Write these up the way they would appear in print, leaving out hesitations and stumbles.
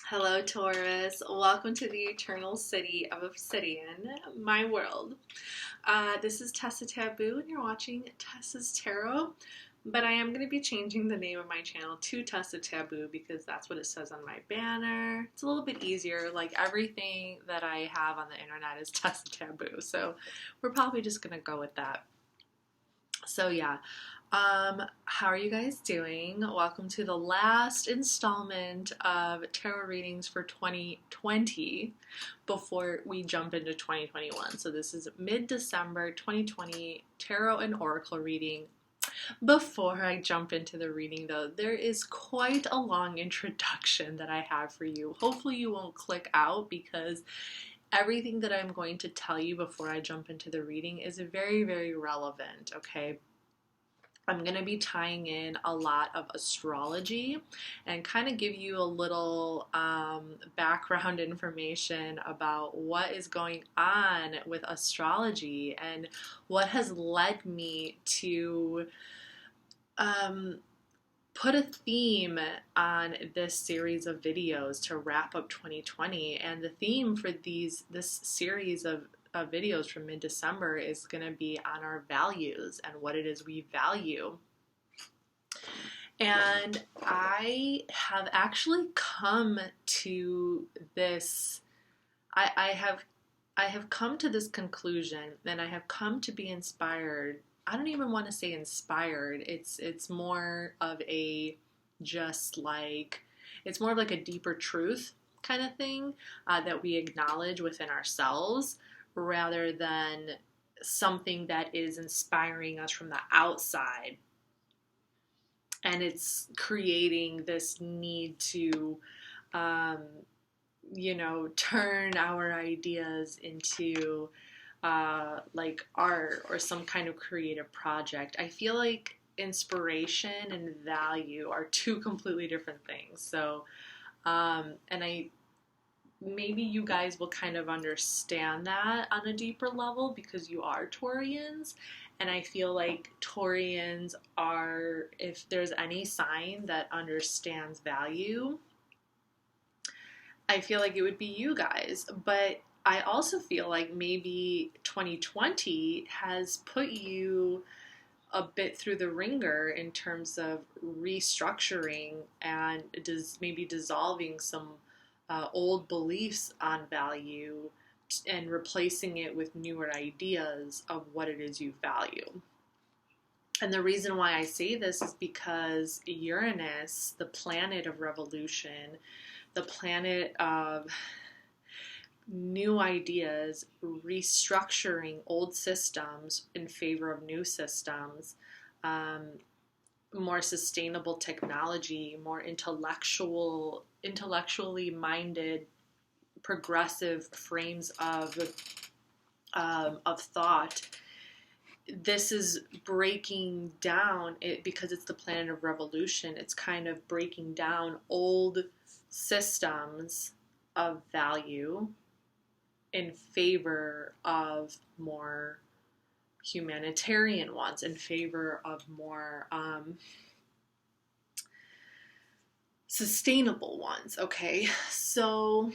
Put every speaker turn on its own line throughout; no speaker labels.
Hello, Taurus. Welcome to the eternal city of Obsidian, my world. This is TESA Taboo, and you're watching TESA's Tarot. But I am going to be changing the name of my channel to TESA Taboo because that's what it says on my banner. It's a little bit easier. Like everything that I have on the internet is TESA Taboo, so we're probably just going to go with that. So yeah, how are you guys doing? Welcome to the last installment of tarot readings for 2020 before we jump into 2021. So this is mid-December 2020 tarot and oracle reading. Before I jump into the reading though, there is quite a long introduction that I have for you. Hopefully you won't click out because everything that I'm going to tell you before I jump into the reading is very, very relevant, okay? I'm going to be tying in a lot of astrology and kind of give you a little background information about what is going on with astrology and what has led me to put a theme on this series of videos to wrap up 2020. And the theme for this series of videos from mid-December is going to be on our values and what it is we value. And I have actually come to this, I have come to this conclusion, and I have come to be inspired. I don't even want to say inspired. It's more of a it's more of like a deeper truth kind of thing that we acknowledge within ourselves, rather than something that is inspiring us from the outside. And it's creating this need to, turn our ideas into like art or some kind of creative project. I feel like inspiration and value are two completely different things. So, maybe you guys will kind of understand that on a deeper level because you are Taurians. And I feel like Taurians are, if there's any sign that understands value, I feel like it would be you guys. But I also feel like maybe 2020 has put you a bit through the ringer in terms of restructuring and maybe dissolving some old beliefs on value and replacing it with newer ideas of what it is you value. And the reason why I say this is because Uranus, the planet of revolution, the planet of new ideas, restructuring old systems in favor of new systems, more sustainable technology, more intellectually minded, progressive frames of thought. This is breaking down it because it's the planet of revolution. It's kind of breaking down old systems of value in favor of more humanitarian ones, in favor of more sustainable ones. Okay, so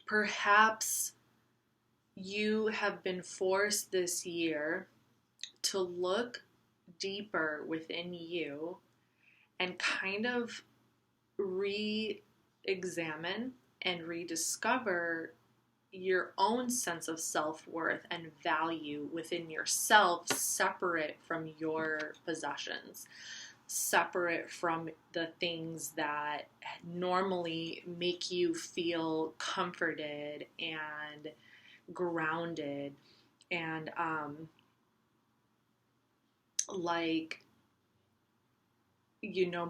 perhaps you have been forced this year to look deeper within you and kind of re-examine and rediscover your own sense of self-worth and value within yourself, separate from your possessions, separate from the things that normally make you feel comforted and grounded and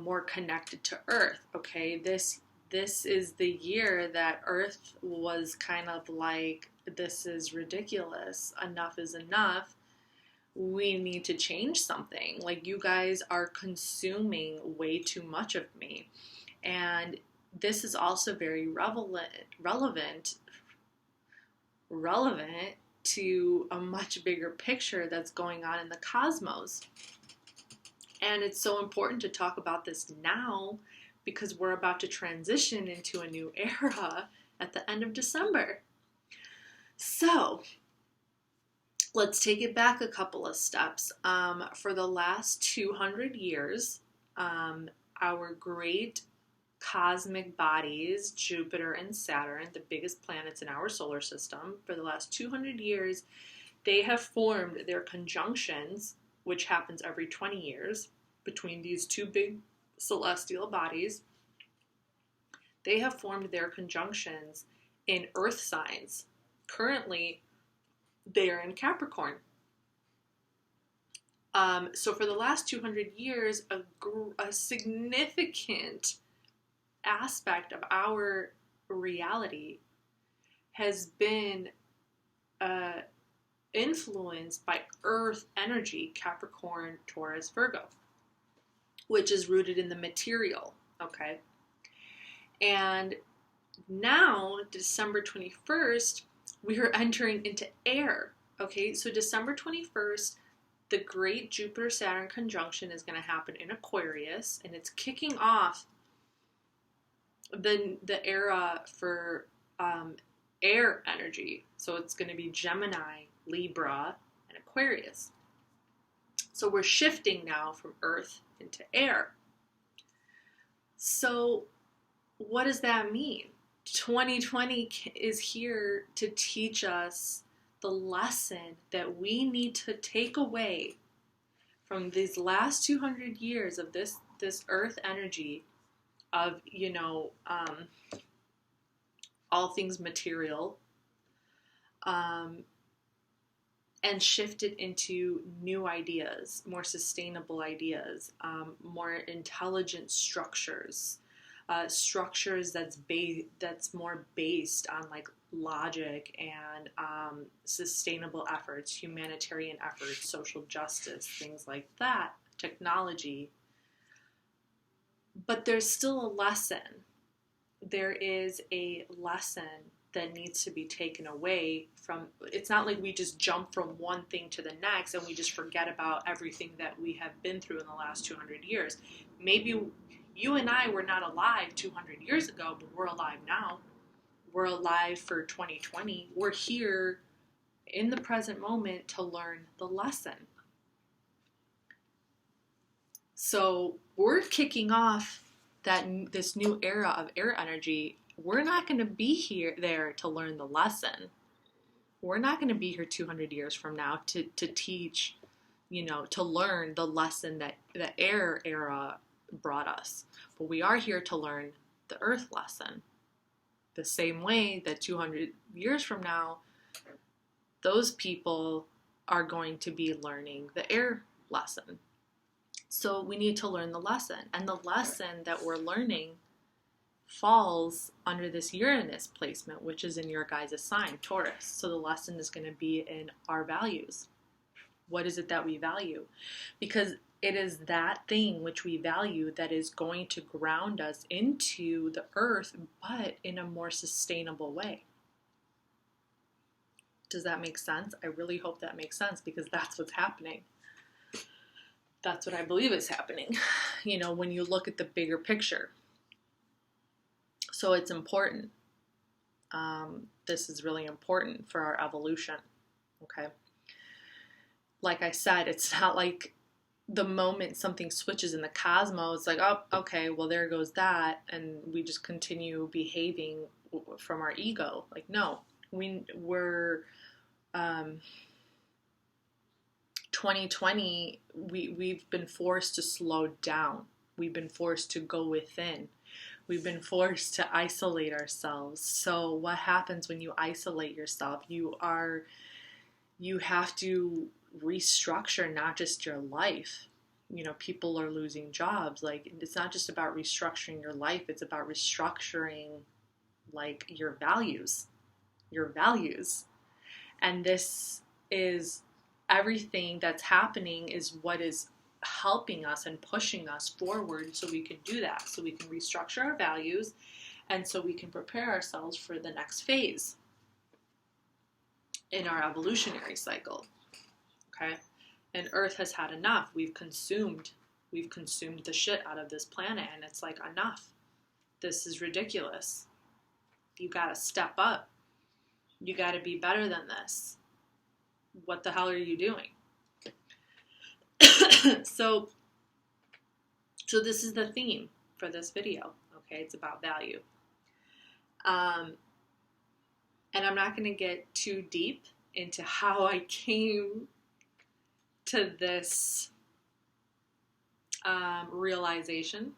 more connected to earth. Okay, this is the year that earth was kind of like, this is ridiculous, enough is enough, we need to change something. Like, you guys are consuming way too much of me. And this is also very relevant to a much bigger picture that's going on in the cosmos. And it's so important to talk about this now because we're about to transition into a new era at the end of December. So let's take it back a couple of steps. For the last 200 years, our great cosmic bodies, Jupiter and Saturn, the biggest planets in our solar system, for the last 200 years, they have formed their conjunctions, which happens every 20 years, between these two big celestial bodies. They have formed their conjunctions in Earth signs. Currently, they are in Capricorn. So for the last 200 years, a significant aspect of our reality has been influenced by Earth energy, Capricorn, Taurus, Virgo, which is rooted in the material, okay? And now, December 21st, we are entering into air, okay? So December 21st, the great Jupiter-Saturn conjunction is going to happen in Aquarius, and it's kicking off the era for air energy. So it's going to be Gemini, Libra, and Aquarius. So we're shifting now from Earth into air. So what does that mean? 2020 is here to teach us the lesson that we need to take away from these last 200 years of this Earth energy of, all things material, and shift it into new ideas, more sustainable ideas, more intelligent structures, structures that's more based on like logic and sustainable efforts, humanitarian efforts, social justice, things like that, technology. But there's still a lesson. There is a lesson that needs to be taken away from. It's not like we just jump from one thing to the next and we just forget about everything that we have been through in the last 200 years. Maybe you and I were not alive 200 years ago, but we're alive now. We're alive for 2020. We're here in the present moment to learn the lesson. So we're kicking off this new era of air energy. We're not going to be there to learn the lesson. We're not going to be here 200 years from now to teach, to learn the lesson that the air era brought us. But we are here to learn the earth lesson. The same way that 200 years from now, those people are going to be learning the air lesson. So we need to learn the lesson. And the lesson that we're learning falls under this Uranus placement, which is in your guys' sign, Taurus. So the lesson is going to be in our values. What is it that we value? Because it is that thing which we value that is going to ground us into the earth, but in a more sustainable way. Does that make sense? I really hope that makes sense, because that's what's happening. That's what I believe is happening, when you look at the bigger picture. So it's important. This is really important for our evolution, okay? Like I said, it's not like the moment something switches in the cosmos, it's like, oh, okay, well, there goes that, and we just continue behaving from our ego. Like, no, we're 2020, we've been forced to slow down. We've been forced to go within. We've been forced to isolate ourselves. So what happens when you isolate yourself? You have to restructure not just your life. People are losing jobs. Like, it's not just about restructuring your life. It's about restructuring, like, your values. And this is everything that's happening is what is helping us and pushing us forward, so we can do that, so we can restructure our values, and so we can prepare ourselves for the next phase in our evolutionary cycle. Okay? And Earth has had enough. We've consumed We've consumed the shit out of this planet, and it's like, enough. This is ridiculous. You gotta step up. You gotta be better than this. What the hell are you doing? So this is the theme for this video. Okay, it's about value. And I'm not going to get too deep into how I came to this realization.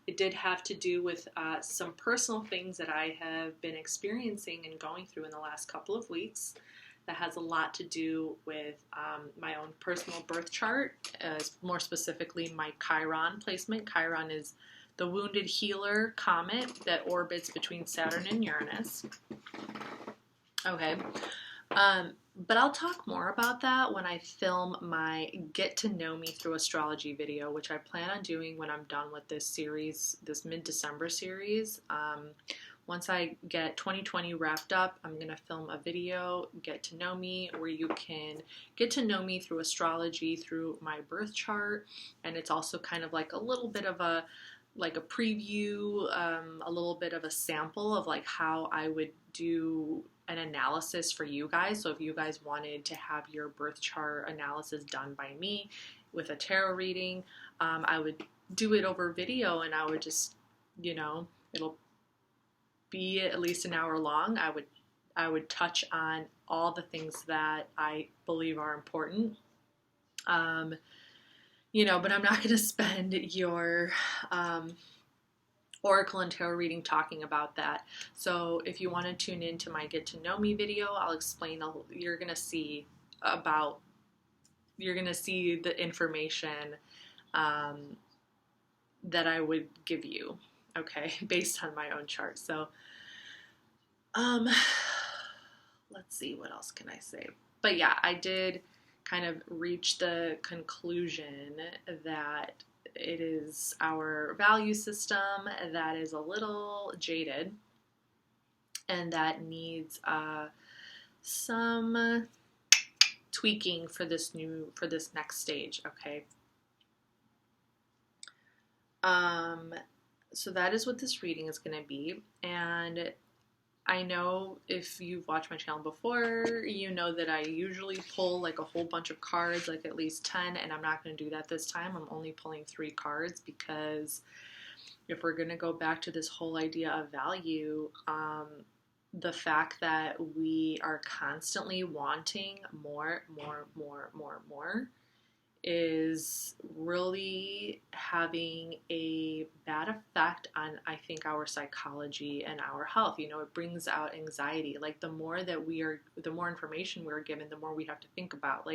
It did have to do with some personal things that I have been experiencing and going through in the last couple of weeks. That has a lot to do with my own personal birth chart, more specifically my Chiron placement. Chiron is the wounded healer comet that orbits between Saturn and Uranus. Okay. But I'll talk more about that when I film my Get to Know Me Through Astrology video, which I plan on doing when I'm done with this series, this mid-December series. Once I get 2020 wrapped up, I'm going to film a video, Get to Know Me, where you can get to know me through astrology, through my birth chart. And it's also kind of like a little bit of a preview, a little bit of a sample of like how I would do an analysis for you guys. So if you guys wanted to have your birth chart analysis done by me with a tarot reading, I would do it over video, and I would just, it'll be at least an hour long. I would touch on all the things that I believe are important. But I'm not going to spend your oracle and tarot reading talking about that. So if you want to tune into my Get to Know Me video, I'll explain. You're going to see the information that I would give you, okay, based on my own chart. So let's see, what else can I say? But yeah, I did kind of reach the conclusion that it is our value system that is a little jaded and that needs some tweaking for this next stage, okay? So that is what this reading is going to be. And I know if you've watched my channel before, you know that I usually pull like a whole bunch of cards, like at least 10, and I'm not going to do that this time. I'm only pulling 3 cards because if we're going to go back to this whole idea of value, the fact that we are constantly wanting more is really having a bad effect on, I think, our psychology and our health. It brings out anxiety. Like the more information we're given, the more we have to think about.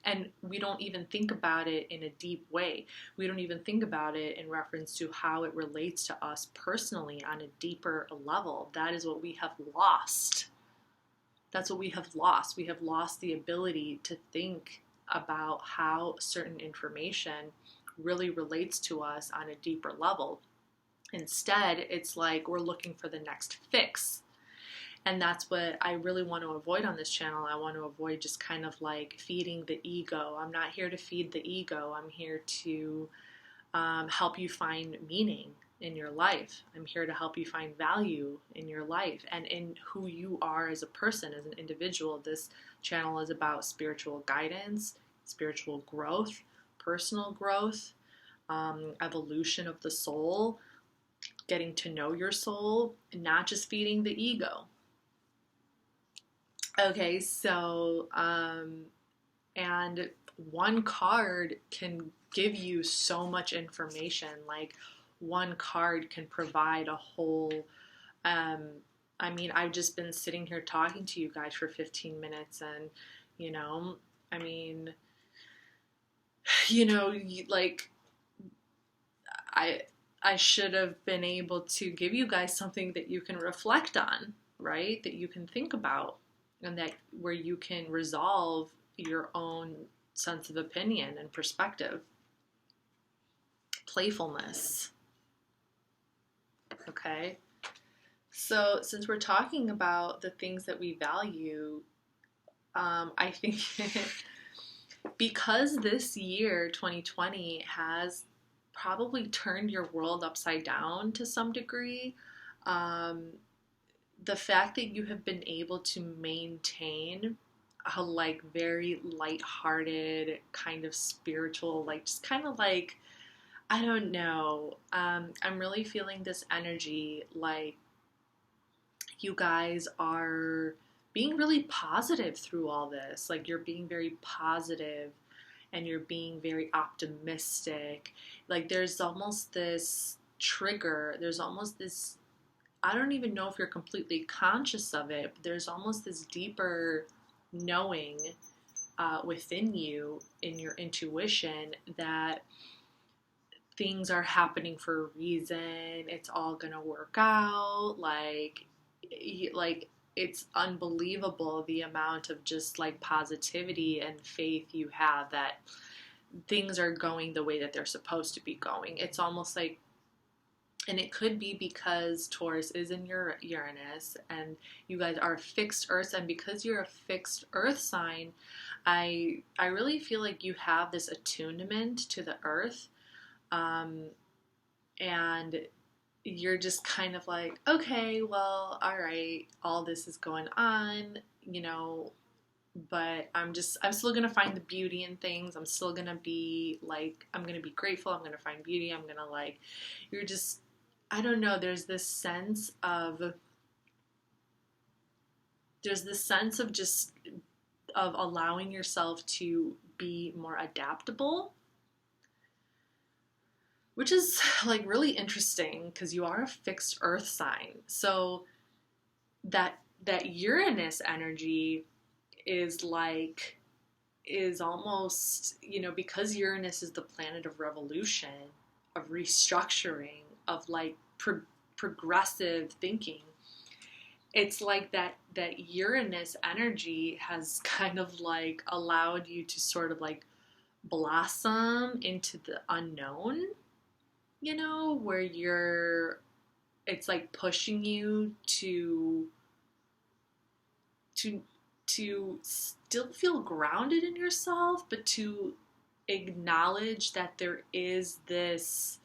And we don't even think about it in a deep way. We don't even think about it in reference to how it relates to us personally on a deeper level. That is what we have lost. That's what we have lost. We have lost the ability to think about how certain information really relates to us on a deeper level. Instead, it's like we're looking for the next fix. And that's what I really want to avoid on this channel. I want to avoid just kind of like feeding the ego. I'm not here to feed the ego. I'm here to help you find meaning in your life. I'm here to help you find value in your life and in who you are as a person, as an individual. This channel is about spiritual guidance, spiritual growth, personal growth, evolution of the soul, getting to know your soul, and not just feeding the ego. Okay, so, and one card can give you so much information. Like one card can provide a whole, I've just been sitting here talking to you guys for 15 minutes and, I should have been able to give you guys something that you can reflect on, right? That you can think about, and that where you can resolve your own sense of opinion and perspective. Playfulness. Okay? So since we're talking about the things that we value, I think because this year, 2020, has probably turned your world upside down to some degree, um, the fact that you have been able to maintain a like very light-hearted kind of spiritual, like just kind of like, I don't know, I'm really feeling this energy like you guys are being really positive through all this. Like you're being very positive and you're being very optimistic. Like there's almost this trigger, there's almost this, I don't even know if you're completely conscious of it, but there's almost this deeper knowing within you, in your intuition, that things are happening for a reason. It's all gonna work out. Like it's unbelievable the amount of just like positivity and faith you have that things are going the way that they're supposed to be going. It's almost like, and it could be because Taurus is in your Uranus and you guys are fixed Earth, and because you're a fixed Earth sign, I really feel like you have this attunement to the Earth, um, and you're just kind of like, okay, well, all right, all this is going on, you know, but I'm still gonna find the beauty in things. I'm still gonna be like, I'm gonna be grateful. I'm gonna find beauty. I'm gonna like, you're just, I don't know. There's this sense of just of allowing yourself to be more adaptable, which is like really interesting because you are a fixed Earth sign. So that Uranus energy is like is almost, you know, because Uranus is the planet of revolution, of restructuring, of like progressive thinking. It's like that Uranus energy has kind of like allowed you to sort of like blossom into the unknown, you know, where it's like pushing you to to still feel grounded in yourself, but to acknowledge that there is this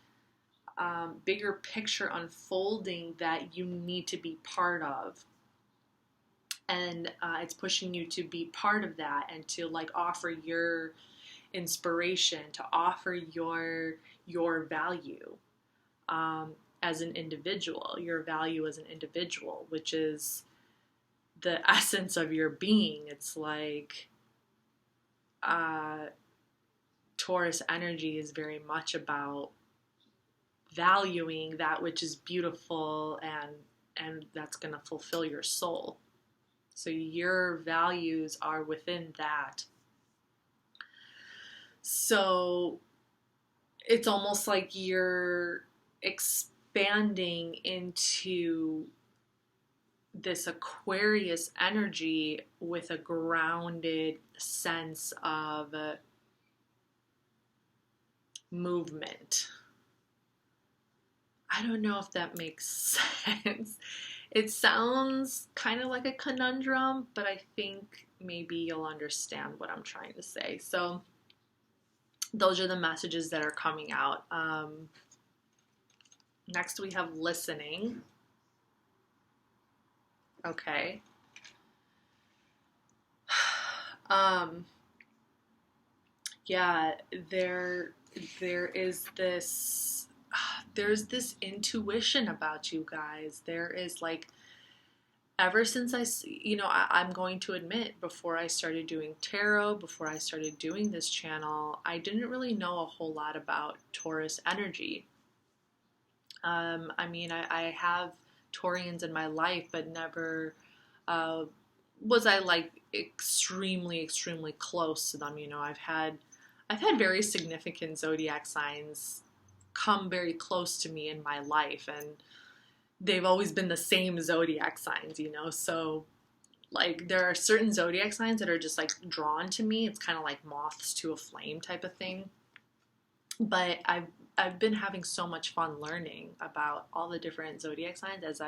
bigger picture unfolding that you need to be part of. And it's pushing you to be part of that and to like offer your inspiration, to offer your value as an individual, your value as an individual, which is the essence of your being. It's like Taurus energy is very much about valuing that which is beautiful and that's going to fulfill your soul. So your values are within that. So it's almost like you're expanding into this Aquarius energy with a grounded sense of movement. I don't know if that makes sense. It sounds kind of like a conundrum, but I think maybe you'll understand what I'm trying to say. So those are the messages that are coming out. Next we have listening. Okay. Yeah, is this there's this intuition about you guys. There is like, ever since I'm going to admit, before I started doing tarot, before I started doing this channel, I didn't really know a whole lot about Taurus energy. I mean, I have Taurians in my life, but never was I like extremely, extremely close to them. You know, I've had very significant zodiac signs come very close to me in my life, and they've always been the same zodiac signs, you know. So like there are certain zodiac signs that are just like drawn to me. It's kind of like moths to a flame type of thing. But I've been having so much fun learning about all the different zodiac signs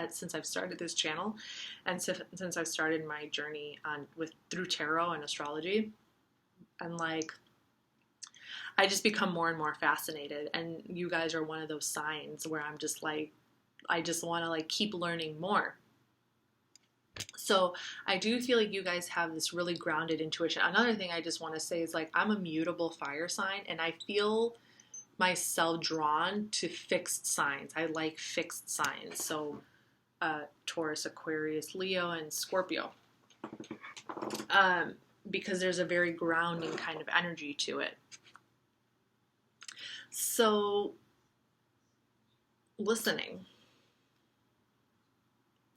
since I've started this channel, and since I've started my journey through tarot and astrology. And like, I just become more and more fascinated. And you guys are one of those signs where I'm just like, I just want to like keep learning more. So I do feel like you guys have this really grounded intuition. Another thing I just want to say is like, I'm a mutable fire sign, and I feel myself drawn to fixed signs. I like fixed signs. So Taurus, Aquarius, Leo, and Scorpio. Because there's a very grounding kind of energy to it. So, listening.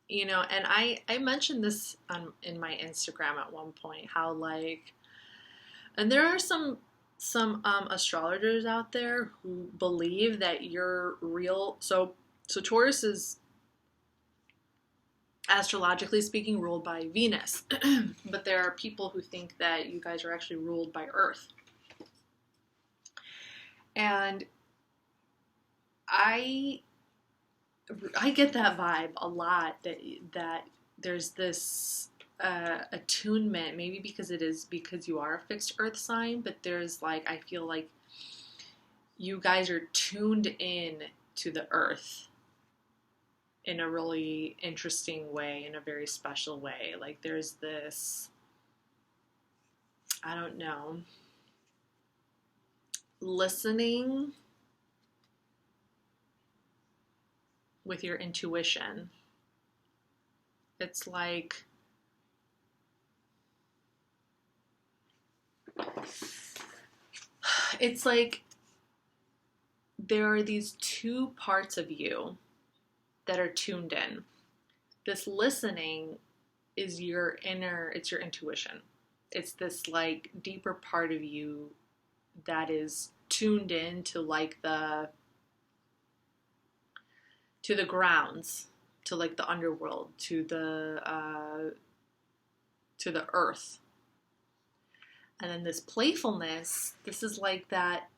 You know, and I mentioned this in my Instagram at one point, how like, and there are some astrologers out there who believe that you're real. So Taurus is, astrologically speaking, ruled by Venus. But there are people who think that you guys are actually ruled by Earth. And I get that vibe a lot, that there's this attunement, maybe because you are a fixed Earth sign, but there's like, I feel like you guys are tuned in to the Earth in a really interesting way, in a very special way. Like there's this, I don't know, listening with your intuition. It's like, there are these two parts of you that are tuned in. This listening is your inner, it's your intuition. It's this like deeper part of you that is tuned in to like the grounds, to like the underworld, to the earth. And then this playfulness, this is like that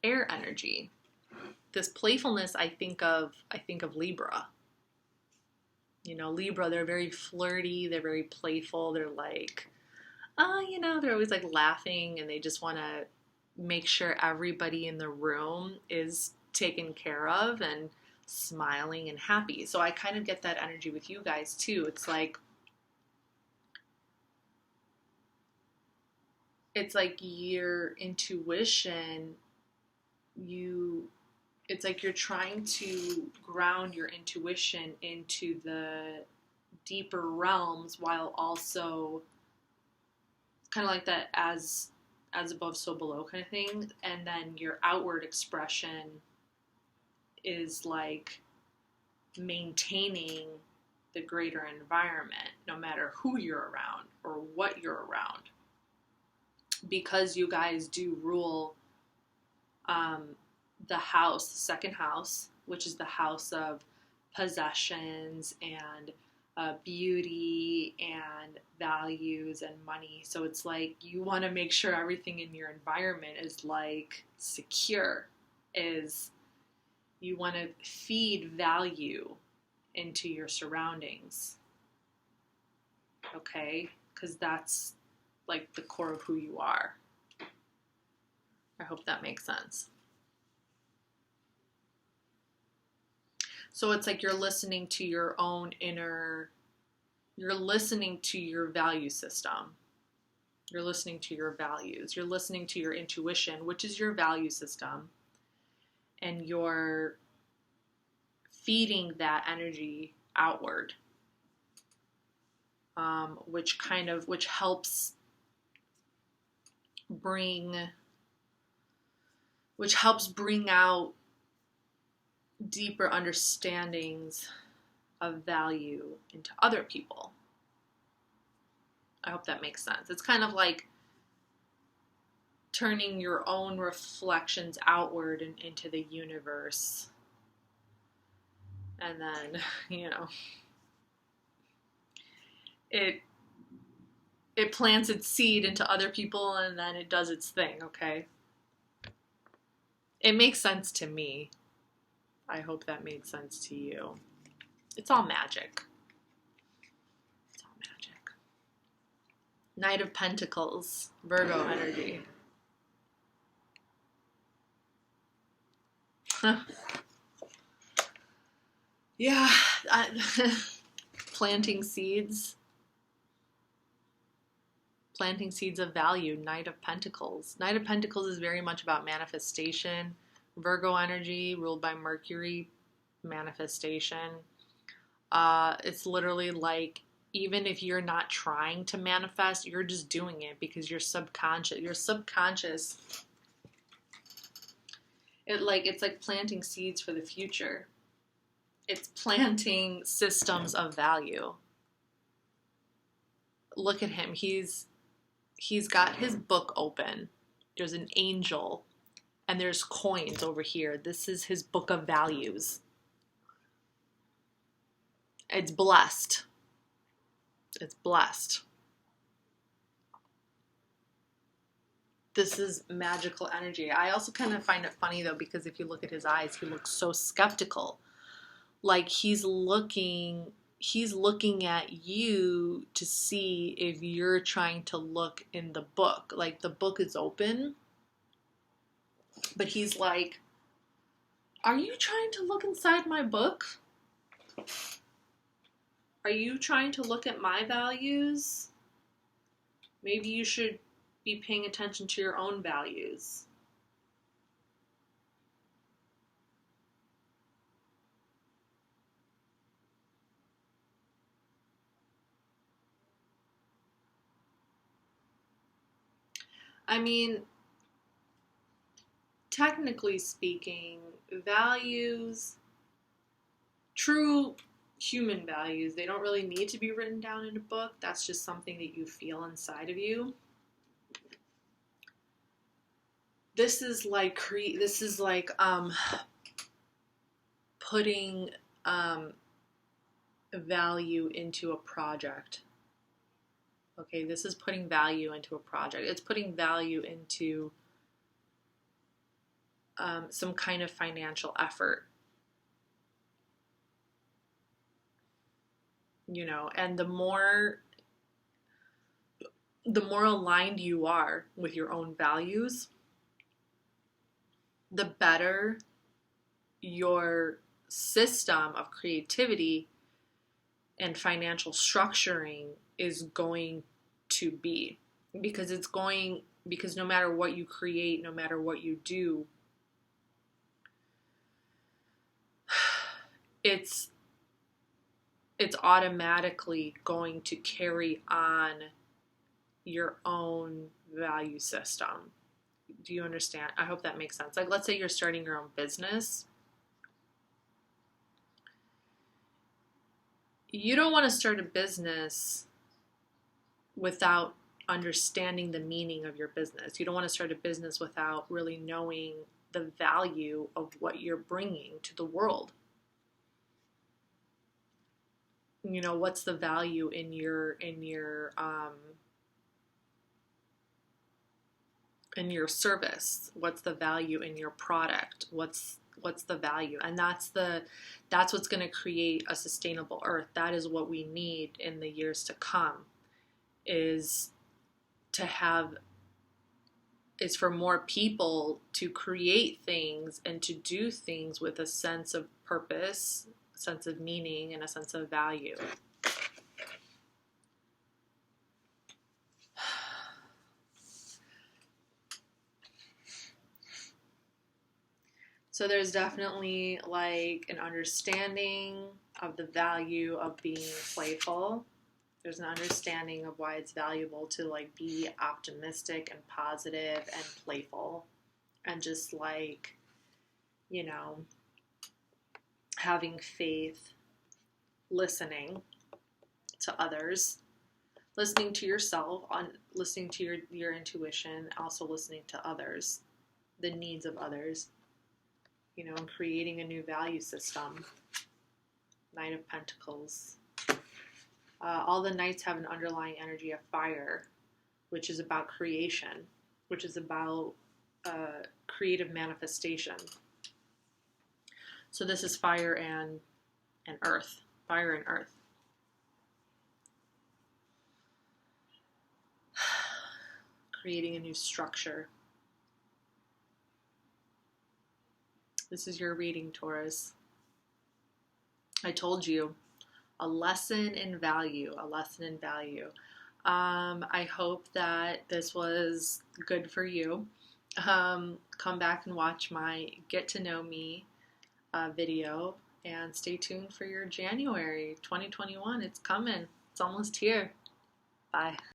air energy. This playfulness, I think of Libra. You know, Libra, they're very flirty, they're very playful, they're like, you know, they're always like laughing, and they just want to make sure everybody in the room is taken care of and smiling and happy. So I kind of get that energy with you guys too. It's like your intuition, it's like you're trying to ground your intuition into the deeper realms, while also kind of like that as above, so below kind of thing. And then your outward expression is like maintaining the greater environment, no matter who you're around or what you're around. Because you guys do rule the house, the second house, which is the house of possessions and beauty and values and money. So it's like you want to make sure everything in your environment is like secure, is you want to feed value into your surroundings. Okay? Because that's like the core of who you are. I hope that makes sense. So it's like you're listening to your own inner, you're listening to your value system. You're listening to your values. You're listening to your intuition, which is your value system. And you're feeding that energy outward, which helps bring out deeper understandings of value into other people. I hope that makes sense. It's kind of like turning your own reflections outward and into the universe. And then, you know, it plants its seed into other people, and then it does its thing, okay? It makes sense to me. I hope that made sense to you. It's all magic. It's all magic. Knight of Pentacles, Virgo energy. Yeah, planting seeds. Planting seeds of value, Knight of Pentacles. Knight of Pentacles is very much about manifestation. Virgo energy, ruled by Mercury, manifestation. It's literally like, even if you're not trying to manifest, you're just doing it because you're subconscious. Your subconscious, it's like planting seeds for the future. It's planting systems of value. Look at him. He's got his book open. There's an angel and there's coins over here. This is his book of values. It's blessed. It's blessed. This is magical energy. I also kind of find it funny though, because if you look at his eyes, he looks so skeptical. Like he's looking at you to see if you're trying to look in the book. Like the book is open, but he's like, are you trying to look inside my book? Are you trying to look at my values? Maybe you should be paying attention to your own values. I mean, technically speaking, values, true human values, they don't really need to be written down in a book. That's just something that you feel inside of you. This is like putting value into a project. Okay, this is putting value into a project. It's putting value into some kind of financial effort. You know, and the more aligned you are with your own values, the better your system of creativity and financial structuring is going to be. Because no matter what you create, no matter what you do, it's automatically going to carry on your own value system. Do you understand? I hope that makes sense. Like, let's say you're starting your own business. You don't want to start a business without understanding the meaning of your business. You don't want to start a business without really knowing the value of what you're bringing to the world. You know, what's the value in your service? What's the value in your product? What's the value? And that's what's going to create a sustainable earth. That is what we need in the years to come, is for more people to create things and to do things with a sense of purpose, a sense of meaning, and a sense of value. So there's definitely like an understanding of the value of being playful. There's an understanding of why it's valuable to like be optimistic and positive and playful, and just like, you know, having faith, listening to others, listening to yourself, listening to your intuition, also listening to others, the needs of others, you know, and creating a new value system. Knight of Pentacles. All the knights have an underlying energy of fire, which is about creation, which is about creative manifestation. So this is fire and earth. Fire and earth. creating a new structure. This is your reading, Taurus. I told you, a lesson in value, a lesson in value. I hope that this was good for you. Come back and watch my Get to Know Me video, and stay tuned for your January 2021. It's coming. It's almost here. Bye.